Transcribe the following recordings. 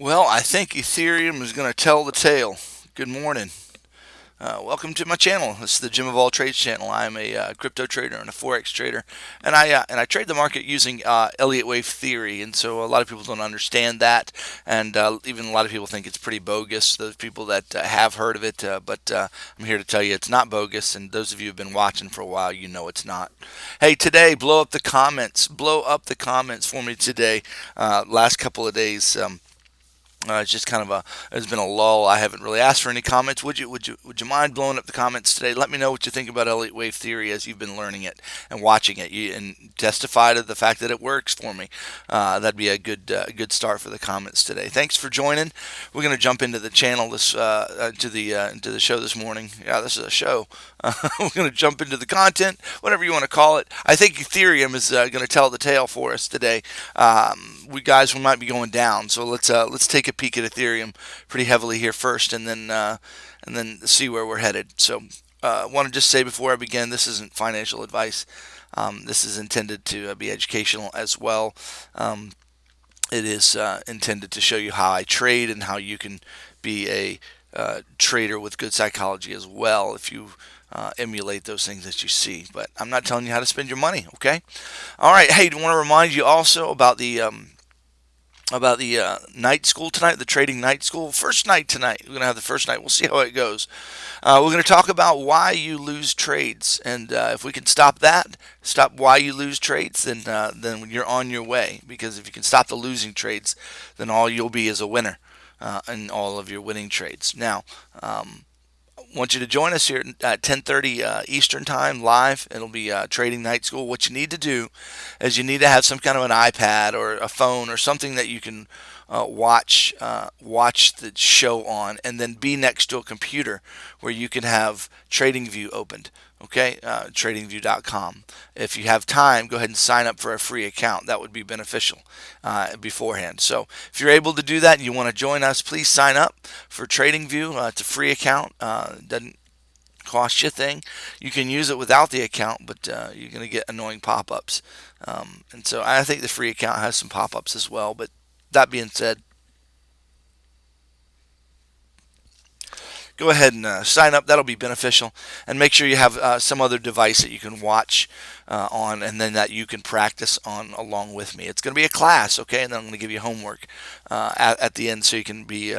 Well, I think Ethereum is going to tell the tale. Good morning. Welcome to my channel. This is the Jim of All Trades channel. I'm a crypto trader and a forex trader, and I trade the market using Elliott wave theory. And so a lot of people don't understand that, and even a lot of people think it's pretty bogus. Those people that have heard of it, but I'm here to tell you it's not bogus. And those of you who've been watching for a while, you know it's not. Hey, today blow up the comments. Blow up the comments for me today. Last couple of days. It's just kind of a. It's been a lull. I haven't really asked for any comments. Would you mind blowing up the comments today? Let me know what you think about Elliott wave theory as you've been learning it and watching it, and testify to the fact that it works for me. That'd be a good start for the comments today. Thanks for joining. We're going to jump into the channel into the show this morning. Yeah, this is a show. We're going to jump into the content, whatever you want to call it. I think Ethereum is going to tell the tale for us today. We might be going down, so let's take a peek at Ethereum pretty heavily here first, and then see where we're headed. So, I want to just say before I begin, this isn't financial advice. This is intended to be educational as well. It is intended to show you how I trade and how you can be a trader with good psychology as well if you emulate those things that you see. But I'm not telling you how to spend your money, okay? All right. Hey, I want to remind you also about the night school tonight, the trading night school. First night tonight. We're going to have the first night. We'll see how it goes. We're going to talk about why you lose trades. And if we can stop that, stop why you lose trades, then you're on your way. Because if you can stop the losing trades, then all you'll be is a winner in all of your winning trades. Now, want you to join us here at 10:30 Eastern Time live. It'll be Trading Night School. What you need to do is you need to have some kind of an iPad or a phone or something that you can watch the show on, and then be next to a computer where you can have TradingView opened. Okay, tradingview.com. If you have time, go ahead and sign up for a free account. That would be beneficial beforehand. So if you're able to do that and you want to join us, please sign up for TradingView. It's a free account. It doesn't cost you a thing. You can use it without the account, but you're going to get annoying pop-ups. And so I think the free account has some pop-ups as well. But that being said, go ahead and sign up. That'll be beneficial. And make sure you have some other device that you can watch on, and then that you can practice on along with me. It's going to be a class, okay? And then I'm going to give you homework at the end so you can be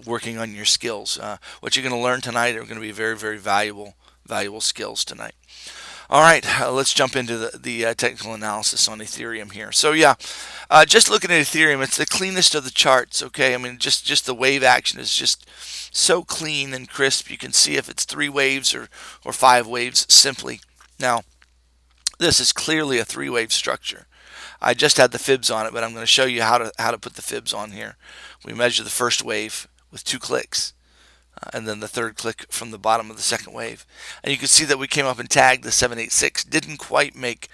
working on your skills. What you're going to learn tonight are going to be very, very valuable skills tonight. All right, let's jump into the technical analysis on Ethereum here. So yeah, just looking at Ethereum, it's the cleanest of the charts. Okay, I mean just the wave action is just so clean and crisp. You can see if it's 3 waves or 5 waves simply. Now this is clearly a 3 wave structure. I just had the fibs on it, but I'm going to show you how to put the fibs on here. We measure the first wave with 2 clicks, and then the third click from the bottom of the second wave. And you can see that we came up and tagged the 786. Didn't quite make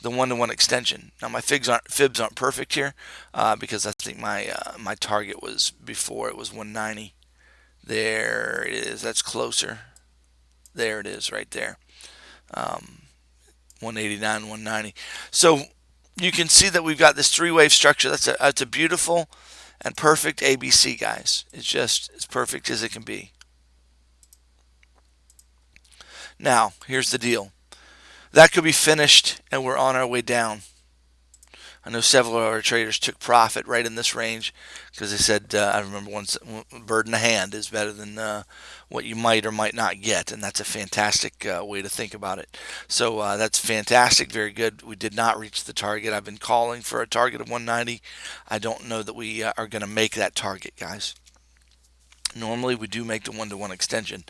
the one-to-one extension. Now my fibs aren't perfect here because I think my target was before, it was 190. There it is. That's closer. There it is right there. 189, 190. So you can see that we've got this 3 wave structure. That's a beautiful and perfect ABC, guys. It's just as perfect as it can be. Now, here's the deal. That could be finished and we're on our way down. I know several of our traders took profit right in this range because they said, I remember once, bird in the hand is better than what you might or might not get. And that's a fantastic way to think about it. So that's fantastic. Very good. We did not reach the target. I've been calling for a target of 190. I don't know that we are going to make that target, guys. Normally we do make the one-to-one extension,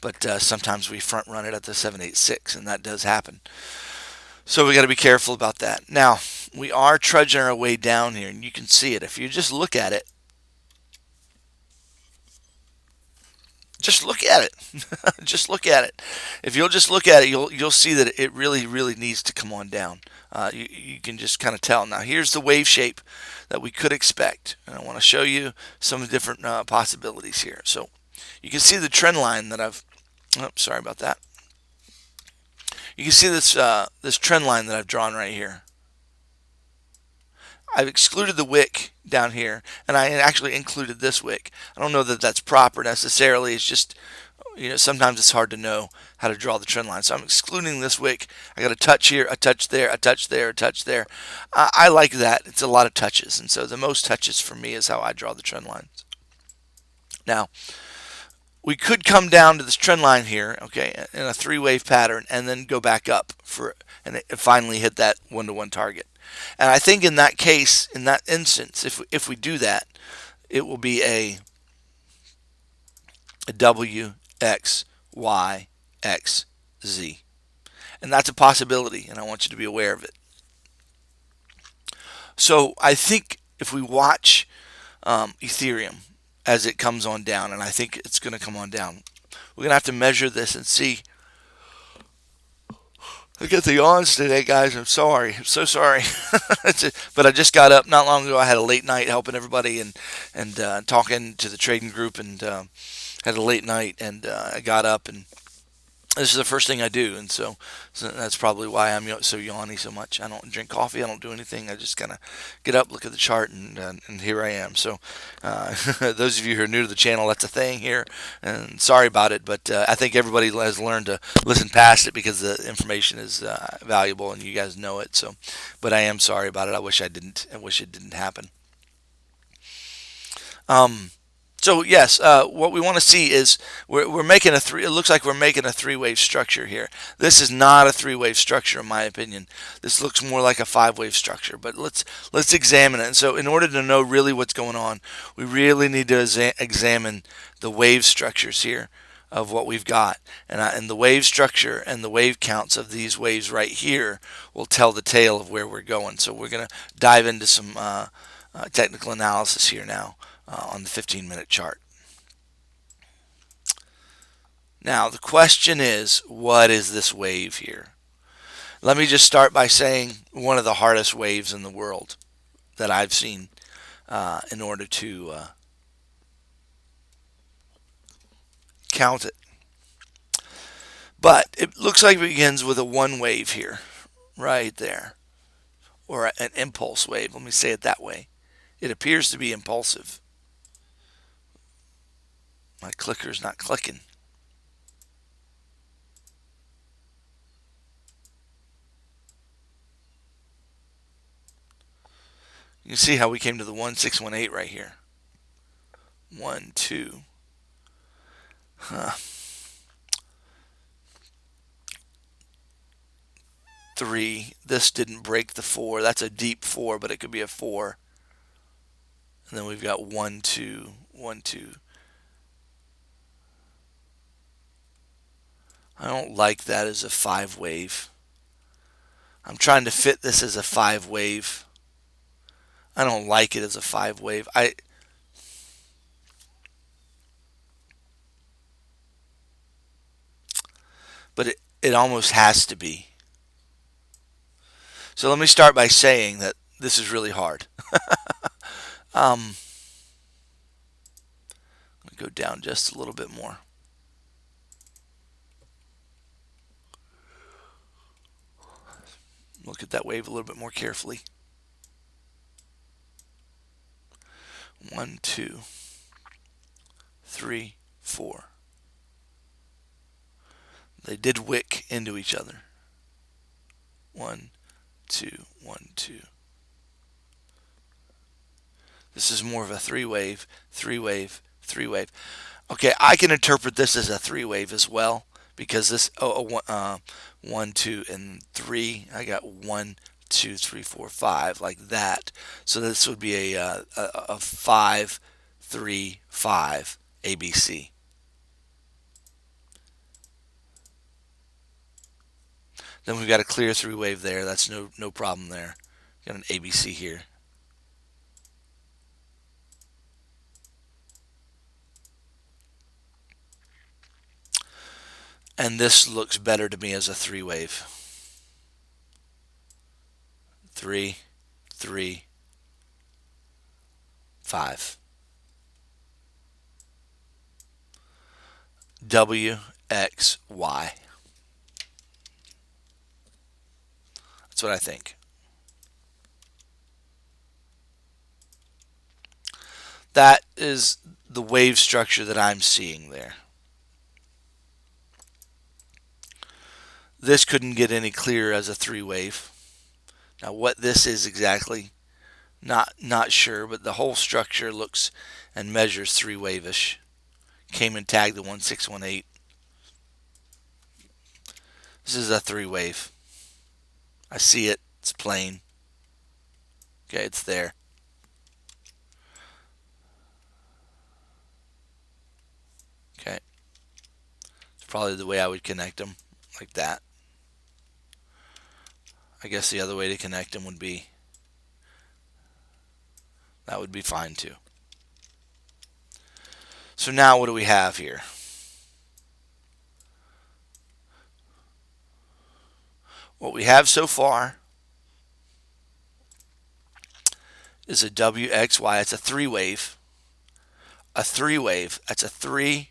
but sometimes we front run it at the 786, and that does happen. So we got to be careful about that. Now, we are trudging our way down here, and you can see it. If you just look at it, just look at it. Just look at it. If you'll just look at it, you'll see that it really needs to come on down. You can just kind of tell. Now, here's the wave shape that we could expect, and I want to show you some different possibilities here. So you can see the trend line that I've. Oh, sorry about that. You can see this trend line that I've drawn right here. I've excluded the wick down here, and I actually included this wick. I don't know that that's proper necessarily. It's just, sometimes it's hard to know how to draw the trend line. So I'm excluding this wick. I got a touch here, a touch there, a touch there, a touch there. I like that. It's a lot of touches, and so the most touches for me is how I draw the trend lines. Now, we could come down to this trend line here, okay, in a three-wave pattern, and then go back up and finally hit that one-to-one target. And I think in that case, in that instance, if we do that, it will be a W, X, Y, X, Z. And that's a possibility, and I want you to be aware of it. So I think if we watch Ethereum as it comes on down, and I think it's going to come on down, we're going to have to measure this and see. I get the yawns today, guys. I'm sorry. I'm so sorry. But I just got up not long ago. I had a late night helping everybody and talking to the trading group, and had a late night, and I got up, and this is the first thing I do, and so that's probably why I'm so yawny so much. I don't drink coffee. I don't do anything. I just kind of get up, look at the chart, and here I am. So those of you who are new to the channel, that's a thing here, and sorry about it, but I think everybody has learned to listen past it because the information is valuable, and you guys know it. So, but I am sorry about it. I wish I didn't. I wish it didn't happen. So yes, what we want to see is we're making a three. It looks like we're making a three-wave structure here. This is not a three-wave structure, in my opinion. This looks more like a five-wave structure. But let's examine it. And so, in order to know really what's going on, we really need to examine the wave structures here of what we've got, and the wave structure and the wave counts of these waves right here will tell the tale of where we're going. So we're going to dive into some technical analysis here now. On the 15-minute chart. Now the question is, what is this wave here? Let me just start by saying one of the hardest waves in the world that I've seen in order to count it. But it looks like it begins with a one wave here, right there, or an impulse wave. Let me say it that way. It appears to be impulsive. My clicker's not clicking. You can see how we came to the 1618 right here. 1, 2. 3. This didn't break the 4. That's a deep 4, but it could be a 4. And then we've got 1, 2, 1, 2. I don't like that as a 5 wave. I'm trying to fit this as a 5 wave. I don't like it as a 5 wave. But it almost has to be. So let me start by saying that this is really hard. Let me go down just a little bit more. Look at that wave a little bit more carefully. 1, 2, 3, 4. They did wick into each other. 1, 2, 1, 2. This is more of a 3 wave, 3 wave, 3 wave. Okay, I can interpret this as a 3 wave as well, because this 1, 2, and 3. I got 1, 2, 3, 4, 5 like that. So this would be a 5, 3, 5 ABC. Then we've got a clear 3 wave there. That's no problem there. Got an ABC here. And this looks better to me as a 3 wave. 3, 3, 5. W, X, Y. That's what I think. That is the wave structure that I'm seeing there. This couldn't get any clearer as a 3-wave. Now what this is exactly, not sure, but the whole structure looks and measures 3-wave-ish. Came and tagged the 1618. This is a 3-wave. I see it. It's plain. Okay, it's there. Okay. It's probably the way I would connect them, like that. I guess the other way to connect them would be, that would be fine too. So now what do we have here? What we have so far is a WXY. It's a 3-wave. A 3-wave. That's a 3,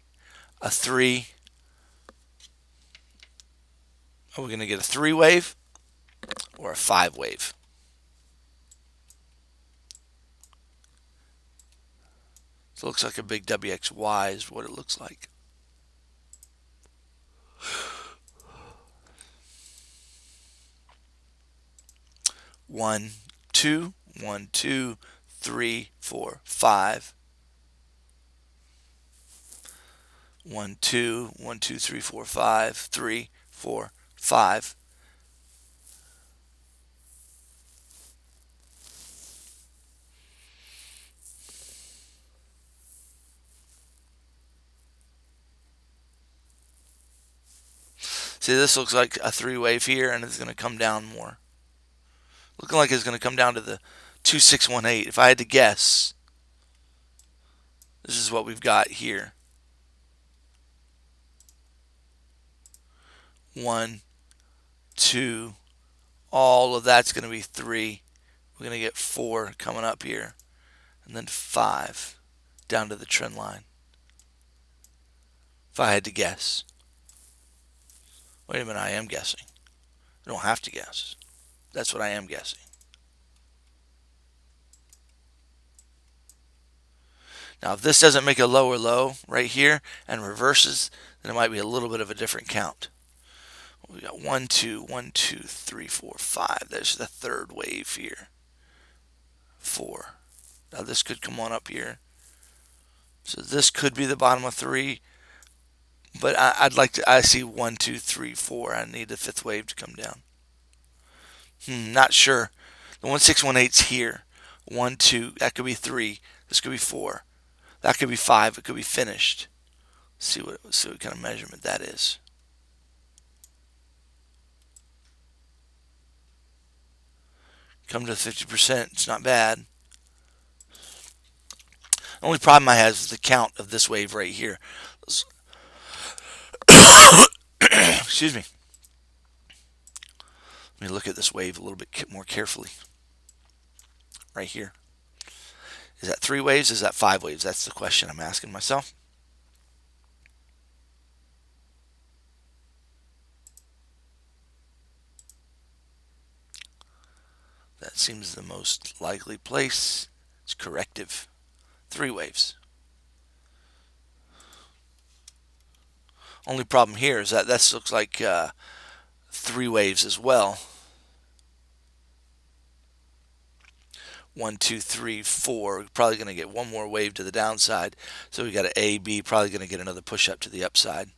a 3. Are we going to get a 3-wave or a 5-wave? So it looks like a big WXY is what it looks like. One, two, 1, 2, 3, 4, 5. 1, 2, 1, 2, 3, 4, 5, 3, 4, 5. See, this looks like a 3-wave here, and it's going to come down more. Looking like it's going to come down to the 2618. If I had to guess, this is what we've got here. 1, 2, all of that's going to be 3. We're going to get 4 coming up here, and then 5 down to the trend line. If I had to guess. Wait a minute, I am guessing. I don't have to guess. That's what I am guessing. Now, if this doesn't make a lower low right here and reverses, then it might be a little bit of a different count. We got 1, 2, 1, 2, 3, 4, 5. There's the 3rd wave here. 4. Now this could come on up here. So this could be the bottom of 3. But I'd like to, I see 1, 2, 3, 4. I need the 5th wave to come down. Not sure. The 1618's here. 1, 2. That could be 3. This could be 4. That could be 5. It could be finished. See what kind of measurement that is. Come to 50%. It's not bad. The only problem I have is the count of this wave right here. Excuse me. Let me look at this wave a little bit more carefully. Right here. Is that 3 waves? Is that 5 waves? That's the question I'm asking myself. That seems the most likely place. It's corrective. 3 waves. Only problem here is that this looks like 3 waves as well. 1, 2, 3, 4. We're probably going to get one more wave to the downside. So we got an A, B, probably going to get another push up to the upside.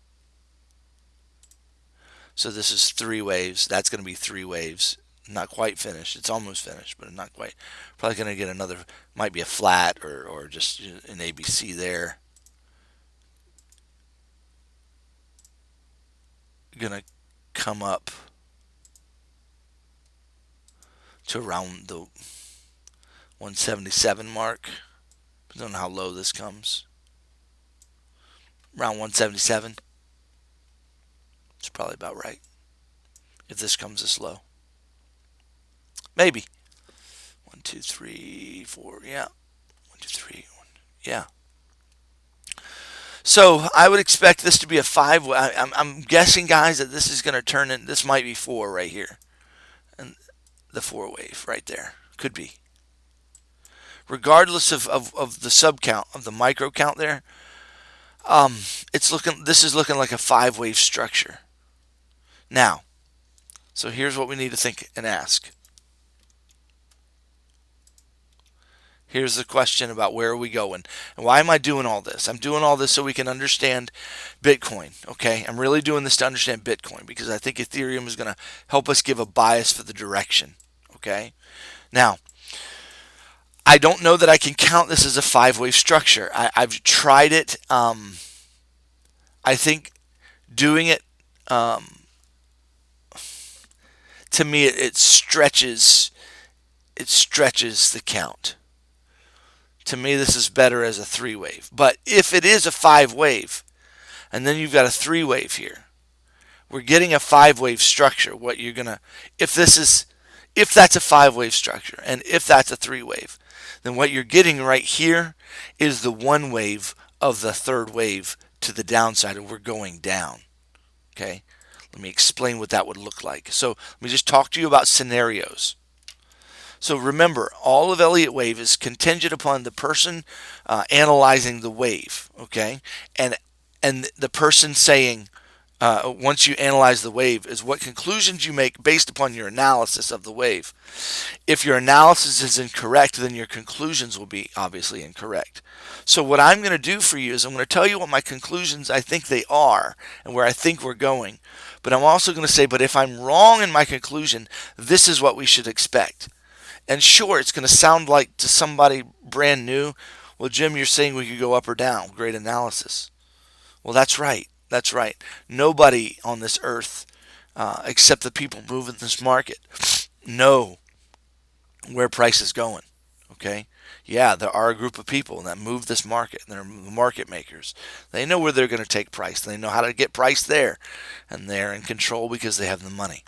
So this is 3 waves. That's going to be 3 waves. Not quite finished. It's almost finished, but not quite. Probably going to get another, might be a flat or just an ABC there. Going to come up to around the 177 mark. Depends on how low this comes. Around 177. It's probably about right. If this comes this low. Maybe. 1, 2, 3, 4. Yeah. 1, 2, 3. 1. Yeah. So I would expect this to be a 5. I'm guessing, guys, that this is going to turn in. This might be 4 right here. And the 4 wave right there. Could be. regardless of the sub count, of the micro count there, this is looking like a 5-wave structure. Now, so here's what we need to think and ask. Here's the question about where are we going and why am I doing all this? I'm doing all this so we can understand Bitcoin, okay? I'm really doing this to understand Bitcoin because I think Ethereum is going to help us give a bias for the direction, okay? Now, I don't know that I can count this as a 5-wave structure. I've tried it. I think doing it, to me, it stretches the count. To me, this is better as a 3-wave. But if it is a 5-wave, and then you've got a 3-wave here, we're getting a 5-wave structure. What you're gonna, if that's a 5-wave structure, and if that's a 3-wave, then what you're getting right here is the 1 wave of the 3rd wave to the downside, and we're going down. Okay, let me explain what that would look like. So let me just talk to you about scenarios. So remember, all of Elliott wave is contingent upon the person analyzing the wave, okay? And the person saying, once you analyze the wave, is what conclusions you make based upon your analysis of the wave. If your analysis is incorrect, then your conclusions will be obviously incorrect. So what I'm going to do for you is I'm going to tell you what my conclusions I think they are and where I think we're going. But I'm also going to say, but if I'm wrong in my conclusion, this is what we should expect. And sure, it's going to sound like to somebody brand new, well, Jim, you're saying we could go up or down. Great analysis. Well, that's right. That's right. Nobody on this earth, except the people moving this market, know where price is going. Okay? Yeah, there are a group of people that move this market. They're market makers. They know where they're going to take price. They know how to get price there. And they're in control because they have the money.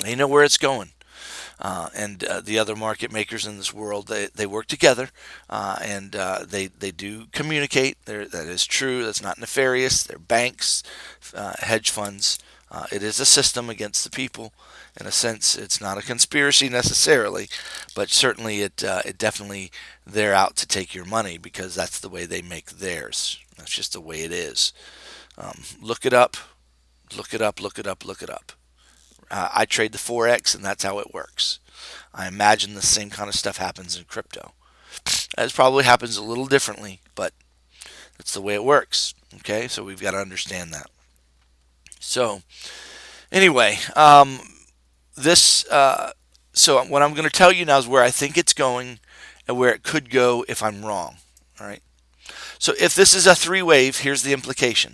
They know where it's going. And the other market makers in this world, they work together, and they do communicate. That is true. That's not nefarious. They're banks, hedge funds. It is a system against the people. In a sense, it's not a conspiracy necessarily, but certainly it definitely, they're out to take your money because that's the way they make theirs. That's just the way it is. Look it up. Look it up. Look it up. Look it up. I trade the Forex, and that's how it works. I imagine the same kind of stuff happens in crypto. It probably happens a little differently, but that's the way it works. Okay, so we've got to understand that. So, anyway, so what I'm going to tell you now is where I think it's going and where it could go if I'm wrong. All right. So if this is a 3-wave, here's the implication.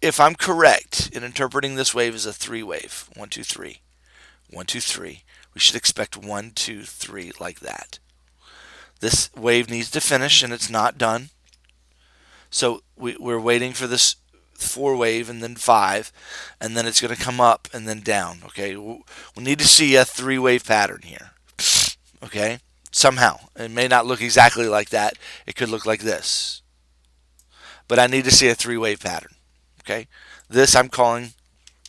If I'm correct in interpreting this wave as a 3-wave, 1, 2, 3, 1, 2, 3, we should expect 1, 2, 3 like that. This wave needs to finish, and it's not done. So we're waiting for this 4-wave and then 5, and then it's going to come up and then down. Okay, we need to see a 3-wave pattern here. Okay, somehow it may not look exactly like that. It could look like this, but I need to see a 3-wave pattern. Okay, this I'm calling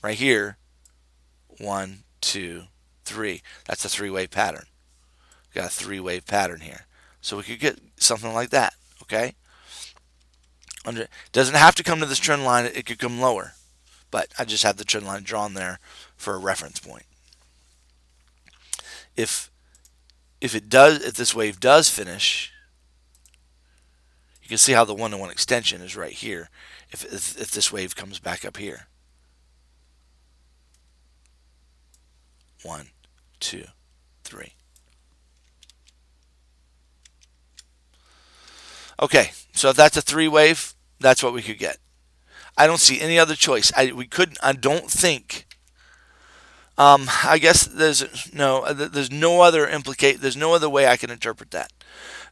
right here 1, 2, 3. That's a 3-wave pattern. Got a 3-wave pattern here, so we could get something like that. Okay, it doesn't have to come to this trend line. It could come lower, but I just have the trend line drawn there for a reference point. If this wave does finish, you can see how the 1-to-1 extension is right here. If this wave comes back up here, 1, 2, 3. Okay, so if that's a 3-wave, that's what we could get. I don't see any other choice. I don't think. I guess there's no other way I can interpret that.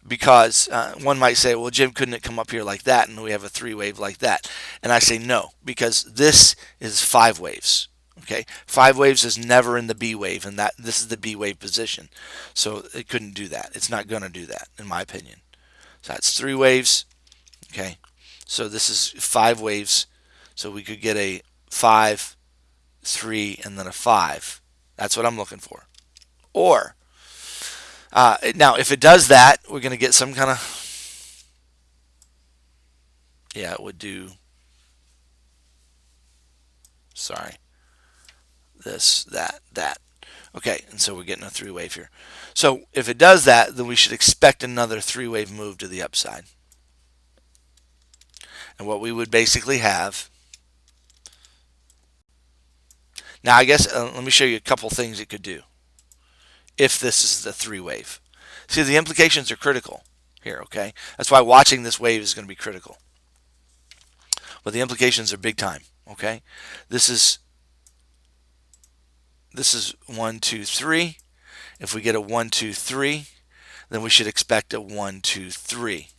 Because one might say, well, Jim, couldn't it come up here like that and we have a 3-wave like that? And I say no, because this is 5 waves. Okay, 5 waves is never in the B wave, and this is the B wave position. So it couldn't do that. It's not going to do that, in my opinion. So that's 3 waves. Okay, so this is 5 waves. So we could get a 5, 3, and then a 5. That's what I'm looking for. Or Now, if it does that, we're going to get some kind of, yeah, it would do, sorry, this, that, that. Okay, and so we're getting a three wave here. So if it does that, then we should expect another three wave move to the upside. And what we would basically have, now I guess, let me show you a couple things it could do if this is the three wave. See, the implications are critical here, okay? That's why watching this wave is going to be critical. But the implications are big time, okay? This is 1, 2, 3. If we get a 1, 2, 3, then we should expect a 1, 2, 3.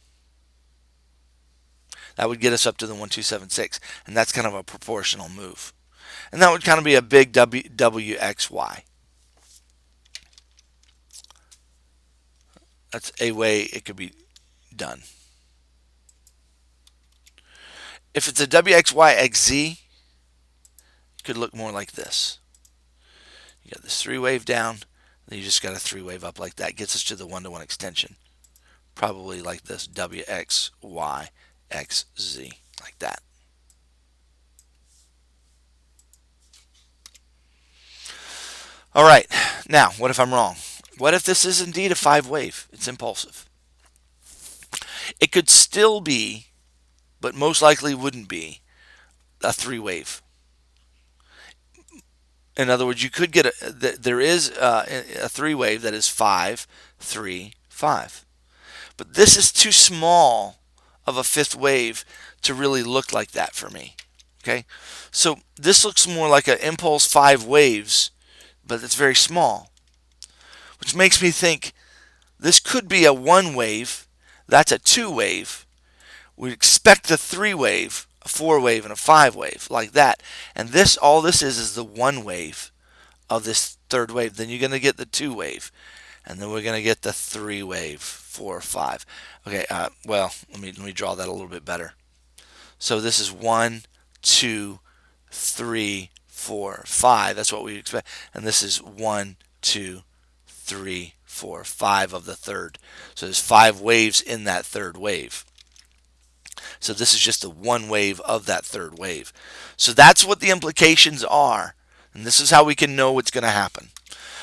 That would get us up to the 1, 2, 7, 6, and that's kind of a proportional move. And that would kind of be a big WXY. That's a way it could be done. If it's a WXYXZ, it could look more like this. You got this three wave down, then you just got a three wave up like that. Gets us to the 1-to-1 extension. Probably like this, WXYXZ, like that. All right, now, what if I'm wrong? What if this is indeed a five wave? It's impulsive. It could still be, but most likely wouldn't be, a three wave. In other words, you could get there is a three wave that is 5, 3, 5. But this is too small of a fifth wave to really look like that for me. Okay, so this looks more like an impulse 5 waves, but it's very small, which makes me think this could be a 1 wave. That's a 2 wave. We expect a 3 wave, a 4 wave, and a 5 wave, like that. And this, all this is the 1 wave of this third wave. Then you're going to get the 2 wave, and then we're going to get the 3 wave, 4, 5. Okay, well, let me draw that a little bit better. So this is 1, 2, 3, 4, 5. That's what we expect. And this is 1, 2, 3, 4, 5 of the third. So there's 5 waves in that third wave. So this is just the 1 wave of that third wave. So that's what the implications are, and this is how we can know what's going to happen.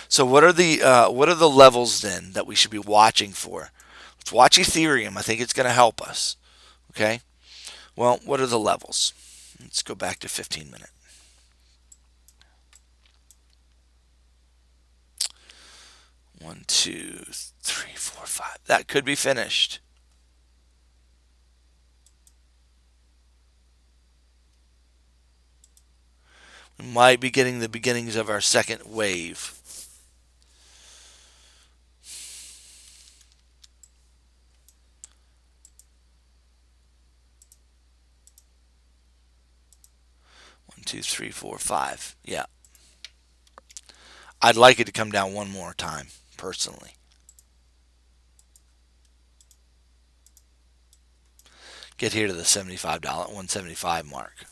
So what are the levels then that we should be watching for? Let's watch Ethereum. I think it's going to help us. Okay. Well, what are the levels? Let's go back to 15-minute. One, 2, 3, 4, 5. That could be finished. We might be getting the beginnings of our second wave. One, 2, 3, 4, 5. Yeah. I'd like it to come down one more time, personally. Get here to the $75, 175 mark.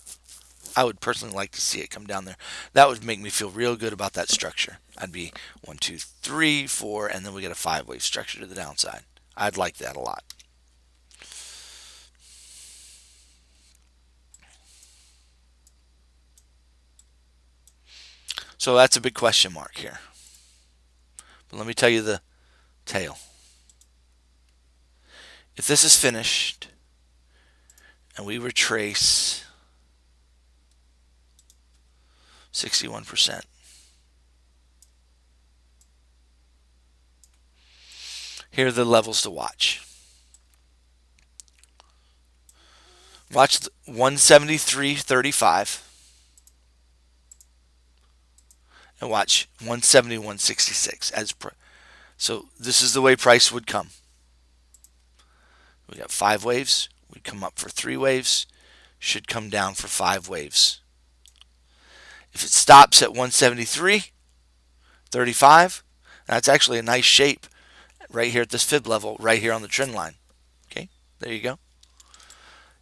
I would personally like to see it come down there. That would make me feel real good about that structure. I'd be 1, 2, 3, 4, and then we get a 5-wave structure to the downside. I'd like that a lot. So that's a big question mark here. But let me tell you the tail. If this is finished and we retrace 61%, here are the levels to watch. Watch 173.35 and watch 171.66 so this is the way price would come. We got 5 waves, we come up for 3 waves, should come down for 5 waves. If it stops at 173.35, that's actually a nice shape right here at this fib level, right here on the trend line. Okay, there you go.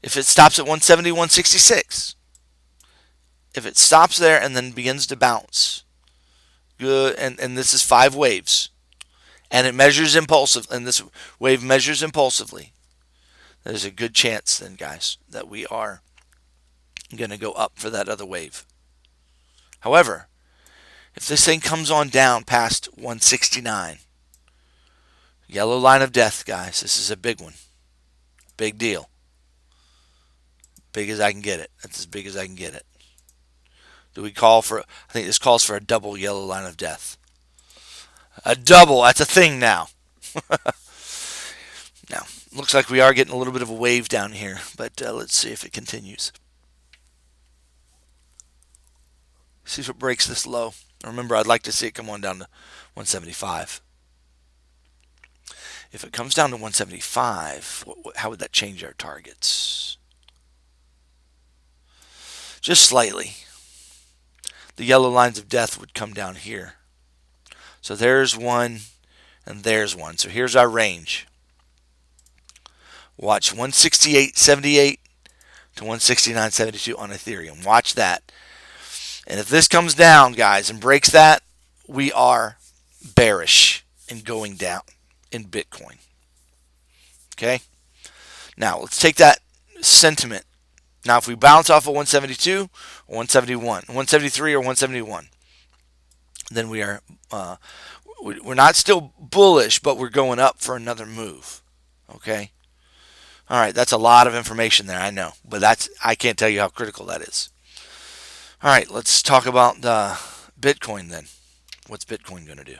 If it stops at 171.66, if it stops there and then begins to bounce, good, and this is 5 waves, and it measures impulsive, and this wave measures impulsively, there's a good chance then, guys, that we are going to go up for that other wave. However, if this thing comes on down past 169, yellow line of death, guys, this is a big one. Big deal. Big as I can get it. That's as big as I can get it. Do we call for, I think this calls for a double yellow line of death. A double, that's a thing now. Now, looks like we are getting a little bit of a wave down here, but let's see if it continues. See if it breaks this low. Remember, I'd like to see it come on down to 175. If it comes down to 175, how would that change our targets? Just slightly. The yellow lines of death would come down here. So there's one, and there's one. So here's our range. Watch 168.78 to 169.72 on Ethereum. Watch that. And if this comes down, guys, and breaks that, we are bearish and going down in Bitcoin. Okay? Now, let's take that sentiment. Now, if we bounce off of 172 or 171, 173 or 171, then we are we're not still bullish, but we're going up for another move. Okay? All right, that's a lot of information there, I know, but I can't tell you how critical that is. All right, let's talk about Bitcoin then. What's Bitcoin going to do?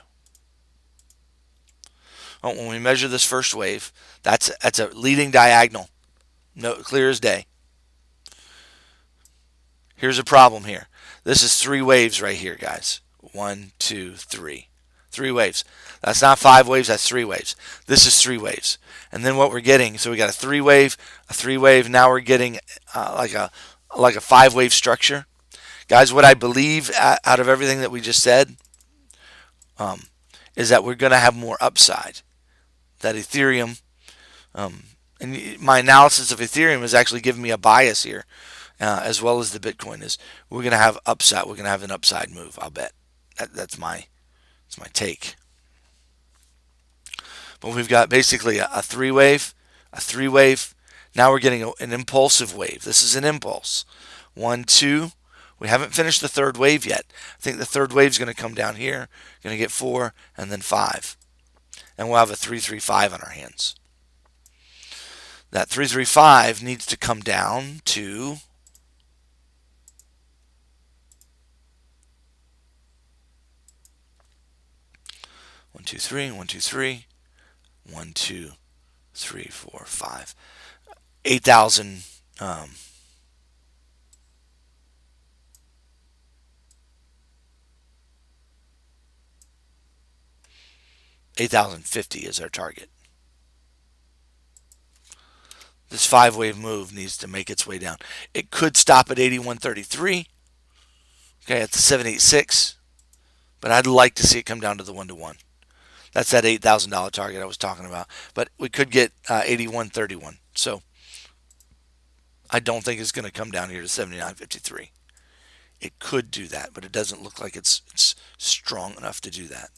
Oh, when we measure this first wave, that's a leading diagonal, no, clear as day. Here's a problem here. This is 3 waves right here, guys. 1, 2, 3. 3 waves. That's not 5 waves, that's 3 waves. This is 3 waves. And then what we're getting, so we got a 3 wave, a 3 wave, now we're getting like a 5 wave structure. Guys, what I believe out of everything that we just said is that we're going to have more upside. That Ethereum, and my analysis of Ethereum is actually giving me a bias here, as well as the Bitcoin, is we're going to have upside. We're going to have an upside move, I'll bet. That's my take. But we've got basically a 3 wave, a 3 wave. Now we're getting an impulsive wave. This is an impulse. 1, 2. We haven't finished the 3rd wave yet. I think the 3rd wave is going to come down here. Going to get 4 and then 5. And we'll have a 335 on our hands. That 335 needs to come down to 1, 2, 3, 1, 2, 3, 1, 2, 3, 4, 5. 8,000. 8,050 is our target. This 5 wave move needs to make its way down. It could stop at 81.33. Okay, at the 786. But I'd like to see it come down to the 1-to-1. That's that $8,000 target I was talking about. But we could get 81.31. So I don't think it's going to come down here to 79.53. It could do that, but it doesn't look like it's strong enough to do that.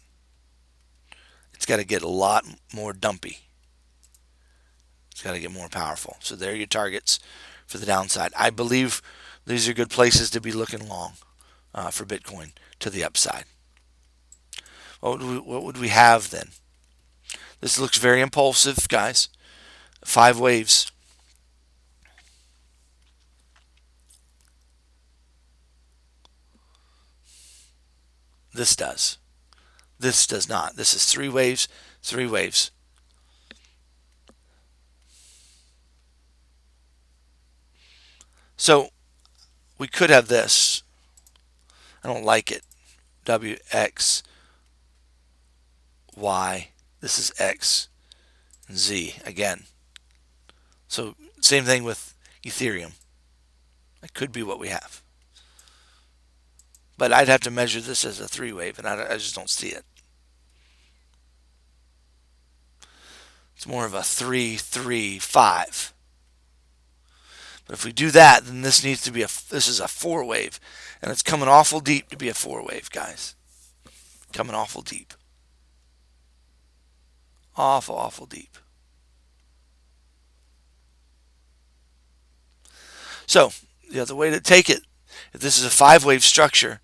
It's got to get a lot more dumpy. It's got to get more powerful. So there are your targets for the downside. I believe these are good places to be looking long for Bitcoin to the upside. What would we have then? This looks very impulsive, guys. 5 waves. This does. This does not. This is 3 waves, 3 waves. So we could have this. I don't like it. W, X, Y. This is X, Z again. So same thing with Ethereum. That could be what we have. But I'd have to measure this as a 3 wave, and I just don't see it. It's more of a 3, 3, 5. But if we do that, then this needs to be this is a 4 wave, and it's coming awful deep to be a 4 wave, guys. Coming awful deep. Awful deep. So the other way to take it, if this is a 5-wave structure,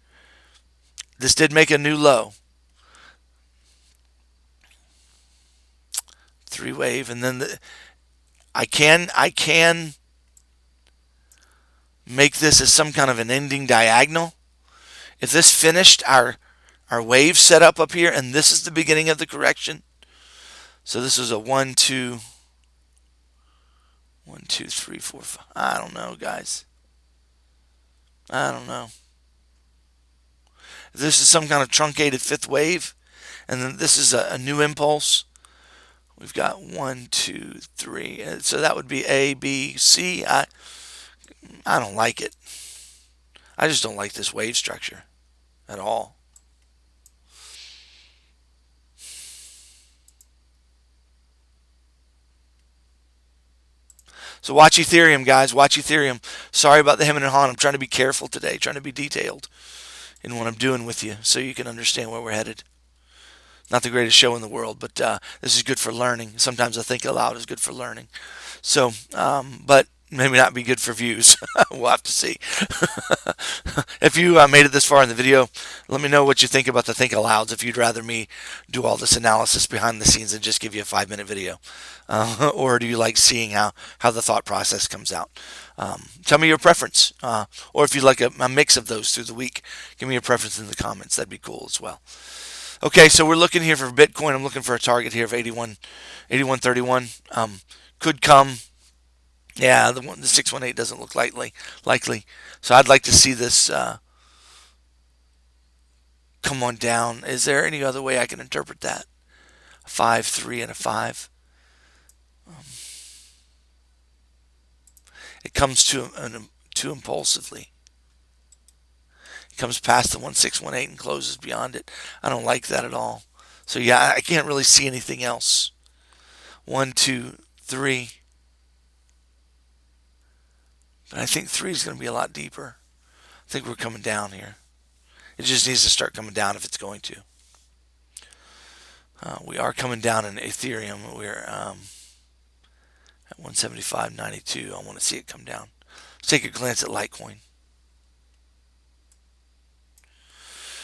this did make a new low. 3-wave, and then I can make this as some kind of an ending diagonal. If this finished our wave setup up here, and this is the beginning of the correction. So this is a 1, 2, 1, 2, 3, 4, 5. I don't know, guys. I don't know. If this is some kind of truncated 5th wave, and then this is a new impulse. We've got 1, 2, 3. So that would be A, B, C. I don't like it. I just don't like this wave structure at all. So watch Ethereum, guys. Watch Ethereum. Sorry about the hemming and hawing. I'm trying to be careful today, trying to be detailed in what I'm doing with you so you can understand where we're headed. Not the greatest show in the world, but this is good for learning. Sometimes I think aloud is good for learning. So, but maybe not be good for views. We'll have to see. If you made it this far in the video, let me know what you think about the think alouds. If you'd rather me do all this analysis behind the scenes and just give you a 5-minute video, or do you like seeing how the thought process comes out? Tell me your preference, or if you'd like a mix of those through the week, give me your preference in the comments. That'd be cool as well. Okay, so we're looking here for Bitcoin. I'm looking for a target here of 81.31. Could come. Yeah, the 618 doesn't look likely. So I'd like to see this come on down. Is there any other way I can interpret that? A 5, 3, and a 5. It comes too impulsively. It comes past the 1618 and closes beyond it. I don't like that at all. So yeah, I can't really see anything else. 1, 2, 3. But I think 3 is going to be a lot deeper. I think we're coming down here. It just needs to start coming down if it's going to. We are coming down in Ethereum. We're at 175.92. I want to see it come down. Let's take a glance at Litecoin.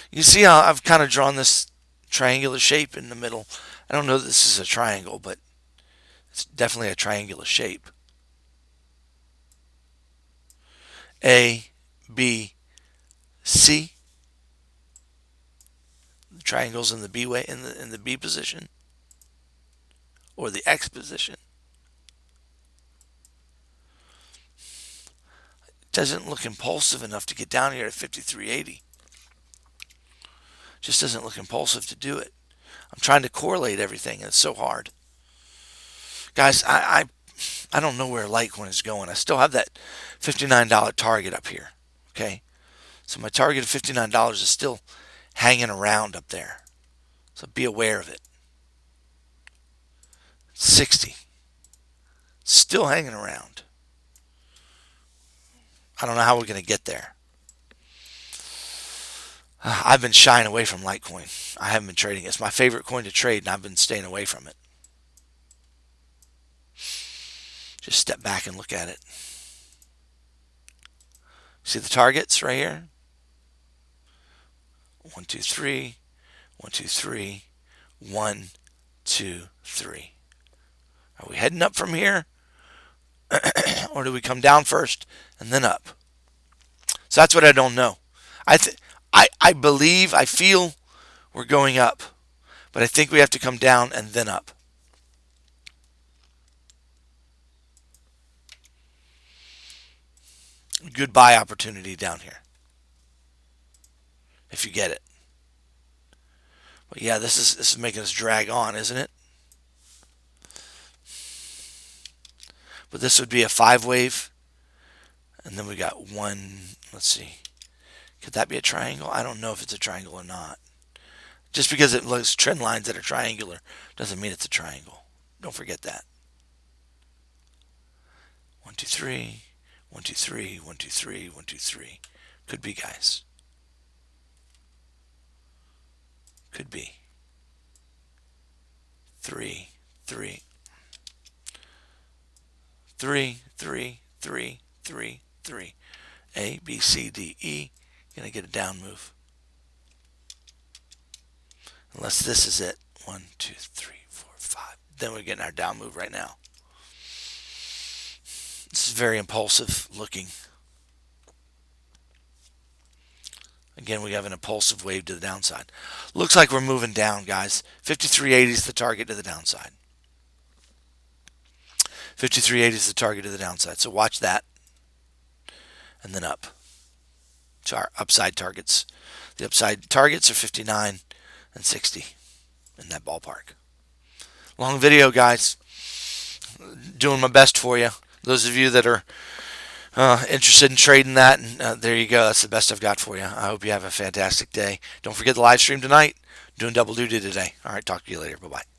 You see how I've kind of drawn this triangular shape in the middle. I don't know that this is a triangle, but it's definitely a triangular shape. A, B, C. The triangle's in the B way, in the B position, or the X position. It doesn't look impulsive enough to get down here at 53.80. Just doesn't look impulsive to do it. I'm trying to correlate everything, and it's so hard. Guys, I don't know where Litecoin is going. I still have that $59 target up here. Okay, so my target of $59 is still hanging around up there. So be aware of it. 60. Still hanging around. I don't know how we're going to get there. I've been shying away from Litecoin. I haven't been trading it. It's my favorite coin to trade, and I've been staying away from it. Just step back and look at it. See the targets right here? 1, 2, 3. 1, 2, 3. 1, 2, 3. Are we heading up from here? Or do we come down first and then up? So that's what I don't know. I believe, I feel we're going up, but I think we have to come down and then up. Good buy opportunity down here, if you get it. But yeah, this is making us drag on, isn't it? But this would be a 5-wave, and then we got one. Let's see. Could that be a triangle? I don't know if it's a triangle or not. Just because it looks trend lines that are triangular doesn't mean it's a triangle. Don't forget that. 1, 2, 3. 1, 2, 3. 1, 2, 3. 1, 2, 3. Could be, guys. Could be. 3, 3, 3, 3, 3, 3, 3. A, B, C, D, E. Gonna get a down move. Unless this is it. 1, 2, 3, 4, 5. Then we're getting our down move right now. This is very impulsive looking. Again, we have an impulsive wave to the downside. Looks like we're moving down, guys. 53.80 is the target to the downside. 53.80 is the target to the downside. So watch that. And then up to our upside targets. The upside targets are 59 and 60 in that ballpark. Long video, guys. Doing my best for you. Those of you that are interested in trading that, and there you go. That's the best I've got for you. I hope you have a fantastic day. Don't forget the live stream tonight. Doing double duty today. All right, talk to you later. Bye-bye.